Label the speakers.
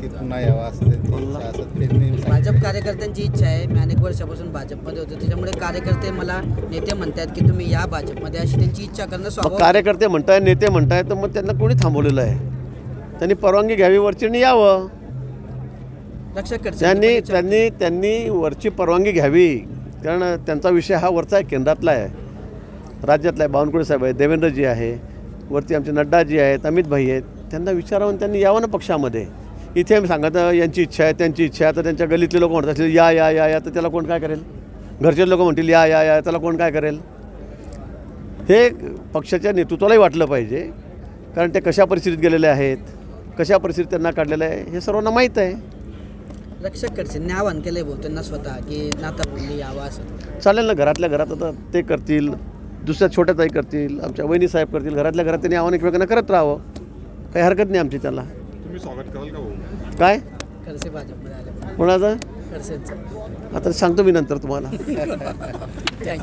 Speaker 1: की पुन्हा यावा असं त्यांची इच्छा असं त्यांनी सांगितलं.
Speaker 2: भाजप कार्यकर्त्यांची इच्छा आहे. मी अनेक वर्षापासून भाजपमध्ये होतो, त्याच्यामुळे कार्यकर्ते मला नेते म्हणतात की तुम्ही या भाजपमध्ये, अशी त्यांची इच्छा करणं स्वाभाविक.
Speaker 3: कार्यकर्ते म्हणताय, नेते म्हणताय, तर मग त्यांना कोणी थांबवलेलं आहे? त्यांनी परवानगी घ्यावी, वरचीने यावं.
Speaker 2: रक्षक
Speaker 3: त्यांनी वरची परवानगी घ्यावी, कारण त्यांचा विषय हा वरचा आहे, केंद्रातला आहे, राज्यातला आहे. बावनकुळे साहेब आहे, देवेंद्रजी आहे, वरती आमचे नड्डाजी आहेत, अमित भाई आहेत. त्यांना विचारावं, त्यांनी यावं ना पक्षामध्ये. इथे आम्ही सांगत यांची इच्छा आहे, त्यांची इच्छा आहे, तर त्यांच्या गलीतले लोक म्हणत असतील या या या या, तर त्याला कोण काय करेल? घरचे लोक म्हणतील या या या, त्याला कोण काय करेल? हे पक्षाच्या नेतृत्वालाही वाटलं पाहिजे, कारण ते कशा परिस्थितीत गेलेले आहेत, कशा परिस्थितीत त्यांना काढलेलं आहे हे सर्वांना माहीत आहे.
Speaker 2: रक्षक खडसेंनी आवाहन केलंय भाऊ त्यांना स्वतः की नातापुंडी यावं असं.
Speaker 3: चालेल ना, घरातल्या घरात आता ते करतील, दुसऱ्या छोट्या ताई करतील, आमच्या वहिनी साहेब करतील, घरातल्या घरात त्यांनी आव्हान एकमेकांना करत राहावं, काही हरकत नाही आमची त्याला.
Speaker 4: तुम्ही स्वागत कराल का भाऊ?
Speaker 3: काय
Speaker 2: खडसे भाजपमध्ये आले,
Speaker 3: कोणाचं
Speaker 2: खडसेंचं.
Speaker 3: आता सांगतो मी नंतर तुम्हाला.
Speaker 2: थँक्यू.